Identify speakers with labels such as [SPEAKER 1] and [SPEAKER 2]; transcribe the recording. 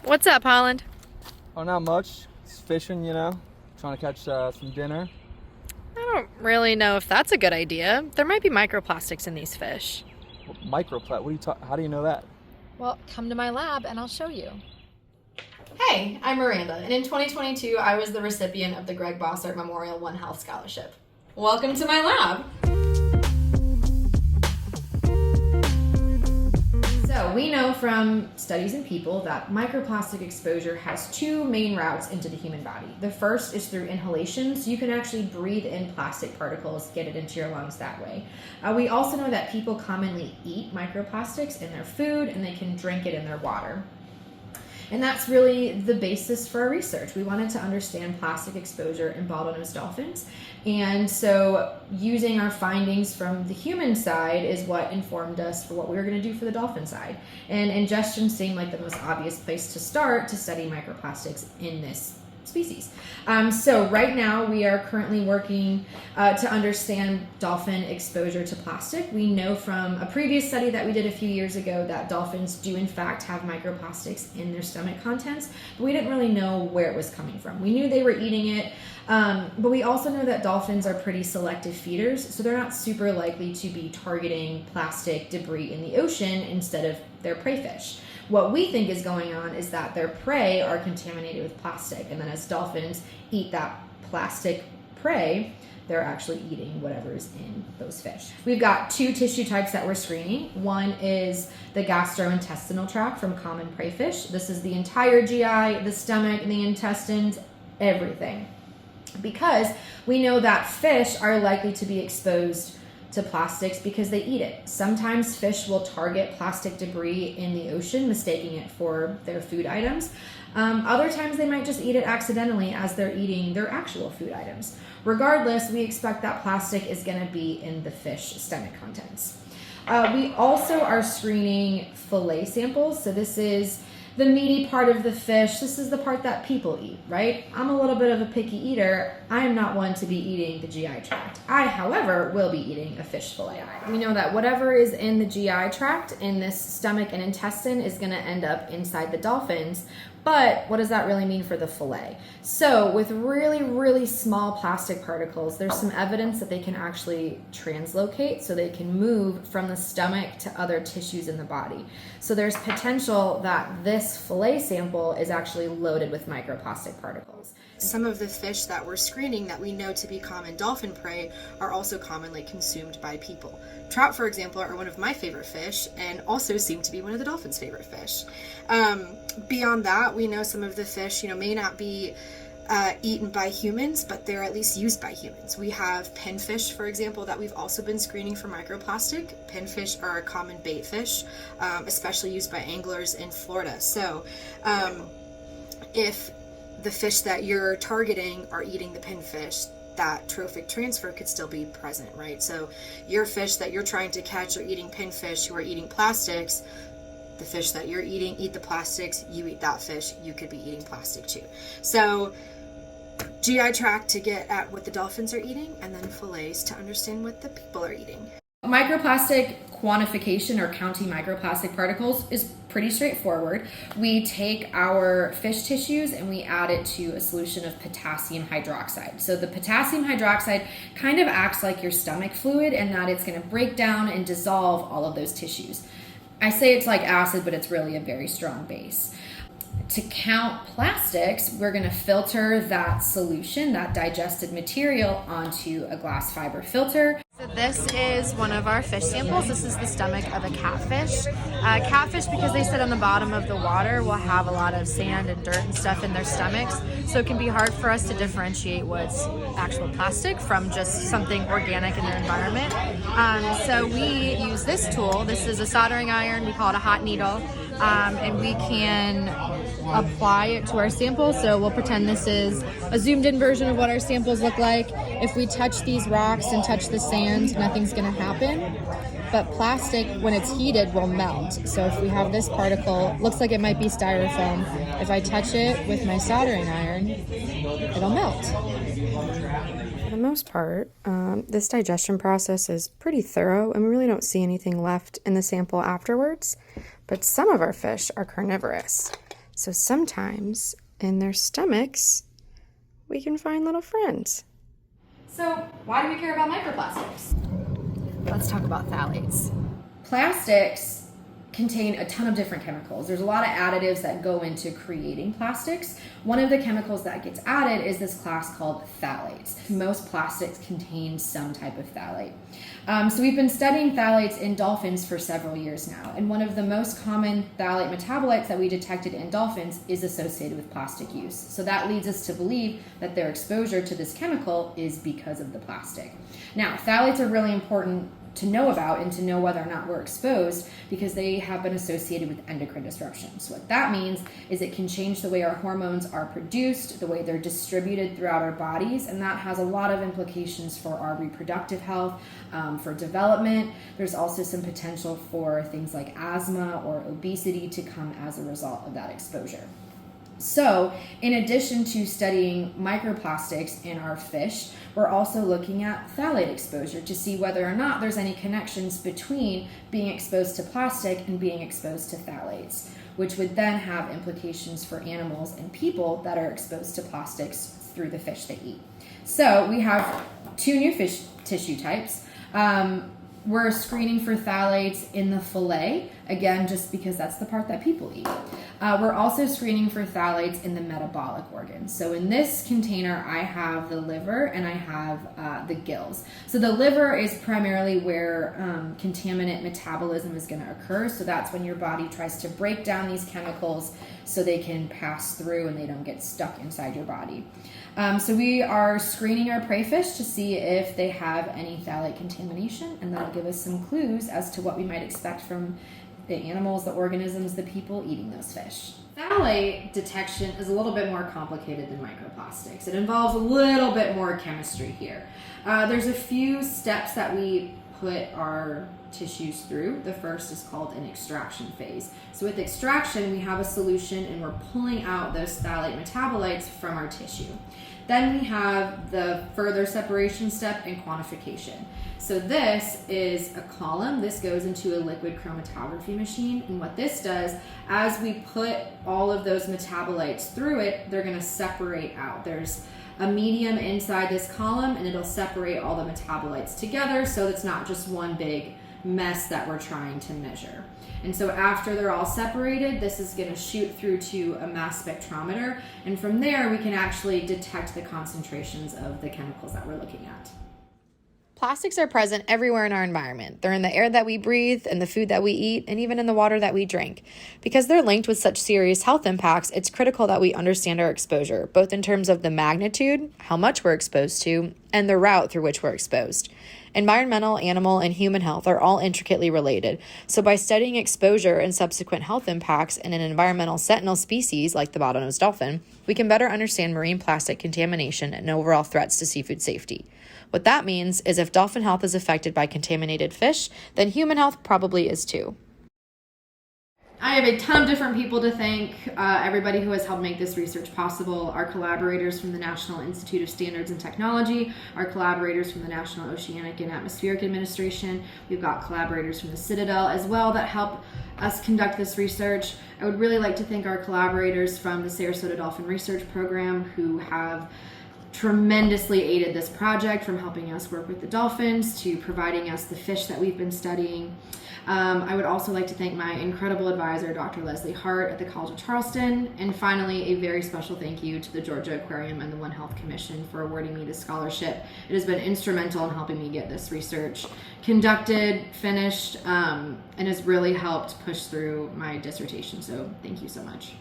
[SPEAKER 1] What's up, Holland?
[SPEAKER 2] Oh, not much. Just fishing, trying to catch some dinner.
[SPEAKER 1] I don't really know if that's a good idea. There might be microplastics in these fish.
[SPEAKER 2] Microplat. What are you How do you know that?
[SPEAKER 1] Well, come to my lab and I'll show you.
[SPEAKER 3] Hey, I'm Miranda, and in 2022, I was the recipient of the Greg Bossart Memorial One Health Scholarship. Welcome to my lab! So, we know from studies in people that microplastic exposure has two main routes into the human body. The first is through inhalation, so you can actually breathe in plastic particles, get it into your lungs that way. We also know that people commonly eat microplastics in their food, and they can drink it in their water. And that's really the basis for our research. We wanted to understand plastic exposure in bottlenose dolphins. And so using our findings from the human side is what informed us for what we were going to do for the dolphin side. And ingestion seemed like the most obvious place to start to study microplastics in this species. So right now we are currently working to understand dolphin exposure to plastic. We know from a previous study that we did a few years ago that dolphins do in fact have microplastics in their stomach contents, but we didn't really know where it was coming from. We knew they were eating it, but we also know that dolphins are pretty selective feeders, so they're not super likely to be targeting plastic debris in the ocean instead of their prey fish. What we think is going on is that their prey are contaminated with plastic, and then as dolphins eat that plastic prey, they're actually eating whatever's in those fish. We've got two tissue types that we're screening. One is the gastrointestinal tract from common prey fish. This is the entire GI, the stomach, the intestines, everything. Because we know that fish are likely to be exposed to plastics because they eat it. Sometimes fish will target plastic debris in the ocean, mistaking it for their food items. Other times they might just eat it accidentally as they're eating their actual food items. Regardless, we expect that plastic is going to be in the fish stomach contents. We also are screening fillet samples. So this is the meaty part of the fish. This is the part that people eat, right? I'm a little bit of a picky eater. I am not one to be eating the GI tract. I, however, will be eating a fish fillet. We know that whatever is in the GI tract, in this stomach and intestine, is going to end up inside the dolphins. But what does that really mean for the fillet? So with really, really small plastic particles, there's some evidence that they can actually translocate, so they can move from the stomach to other tissues in the body. So there's potential that this fillet sample is actually loaded with microplastic particles. Some of the fish that we're screening that we know to be common dolphin prey are also commonly consumed by people. Trout, for example, are one of my favorite fish and also seem to be one of the dolphins' favorite fish. Beyond that, we know some of the fish, may not be eaten by humans, but they're at least used by humans. We have pinfish, for example, that we've also been screening for microplastic. Pinfish are a common bait fish, especially used by anglers in Florida. So if the fish that you're targeting are eating the pinfish, that trophic transfer could still be present, right? So your fish that you're trying to catch are eating pinfish who are eating plastics. The fish that you're eating eat the plastics, you eat that fish, you could be eating plastic too. So GI tract to get at what the dolphins are eating, and then fillets to understand what the people are eating. Microplastic quantification or counting microplastic particles is pretty straightforward. We take our fish tissues and we add it to a solution of potassium hydroxide. So the potassium hydroxide kind of acts like your stomach fluid in that it's going to break down and dissolve all of those tissues. I say it's like acid, but it's really a very strong base. To count plastics, we're going to filter that solution, that digested material, onto a glass fiber filter.
[SPEAKER 1] So this is one of our fish samples. This is the stomach of a catfish. Catfish, because they sit on the bottom of the water, will have a lot of sand and dirt and stuff in their stomachs. So it can be hard for us to differentiate what's actual plastic from just something organic in their environment. So we use this tool. This is a soldering iron. We call it a hot needle. And we can apply it to our sample. So we'll pretend this is a zoomed in version of what our samples look like. If we touch these rocks and touch the sand, nothing's going to happen. But plastic, when it's heated, will melt. So if we have this particle, looks like it might be styrofoam. If I touch it with my soldering iron, it'll melt.
[SPEAKER 4] For the most part, this digestion process is pretty thorough, and we really don't see anything left in the sample afterwards. But some of our fish are carnivorous. So sometimes in their stomachs, we can find little friends.
[SPEAKER 3] So why do we care about microplastics?
[SPEAKER 1] Let's talk about phthalates.
[SPEAKER 3] Plastics contain a ton of different chemicals. There's a lot of additives that go into creating plastics. One of the chemicals that gets added is this class called phthalates. Most plastics contain some type of phthalate. So we've been studying phthalates in dolphins for several years now, and one of the most common phthalate metabolites that we detected in dolphins is associated with plastic use. So that leads us to believe that their exposure to this chemical is because of the plastic. Now, phthalates are really important to know about and to know whether or not we're exposed because they have been associated with endocrine disruptions. What that means is it can change the way our hormones are produced, the way they're distributed throughout our bodies, and that has a lot of implications for our reproductive health, for development. There's also some potential for things like asthma or obesity to come as a result of that exposure. So, in addition to studying microplastics in our fish, we're also looking at phthalate exposure to see whether or not there's any connections between being exposed to plastic and being exposed to phthalates, which would then have implications for animals and people that are exposed to plastics through the fish they eat. So, we have two new fish tissue types. We're screening for phthalates in the fillet, again, just because that's the part that people eat. We're also screening for phthalates in the metabolic organs. So in this container, I have the liver and I have the gills. So the liver is primarily where contaminant metabolism is going to occur. So that's when your body tries to break down these chemicals so they can pass through and they don't get stuck inside your body. So we are screening our prey fish to see if they have any phthalate contamination, and that'll give us some clues as to what we might expect from the animals, the organisms, the people eating those fish.
[SPEAKER 1] Phthalate detection is a little bit more complicated than microplastics. It involves a little bit more chemistry here. There's a few steps that we put our tissues through. The first is called an extraction phase. So with extraction, we have a solution and we're pulling out those phthalate metabolites from our tissue. Then we have the further separation step and quantification. So this is a column. This goes into a liquid chromatography machine. And what this does, as we put all of those metabolites through it, they're going to separate out. There's a medium inside this column and it'll separate all the metabolites together so it's not just one big mess that we're trying to measure. And so after they're all separated, this is going to shoot through to a mass spectrometer, and from there we can actually detect the concentrations of the chemicals that we're looking at.
[SPEAKER 4] Plastics are present everywhere in our environment. They're in the air that we breathe, in the food that we eat, and even in the water that we drink. Because they're linked with such serious health impacts, it's critical that we understand our exposure, both in terms of the magnitude, how much we're exposed to, and the route through which we're exposed. Environmental, animal, and human health are all intricately related. So by studying exposure and subsequent health impacts in an environmental sentinel species like the bottlenose dolphin, we can better understand marine plastic contamination and overall threats to seafood safety. What that means is if dolphin health is affected by contaminated fish, then human health probably is too.
[SPEAKER 1] I have a ton of different people to thank, everybody who has helped make this research possible, our collaborators from the National Institute of Standards and Technology, our collaborators from the National Oceanic and Atmospheric Administration. We've got collaborators from the Citadel as well that help us conduct this research. I would really like to thank our collaborators from the Sarasota Dolphin Research Program who have tremendously aided this project, from helping us work with the dolphins to providing us the fish that we've been studying. I would also like to thank my incredible advisor, Dr. Leslie Hart at the College of Charleston. And finally, a very special thank you to the Georgia Aquarium and the One Health Commission for awarding me this scholarship. It has been instrumental in helping me get this research conducted, finished, and has really helped push through my dissertation. So thank you so much.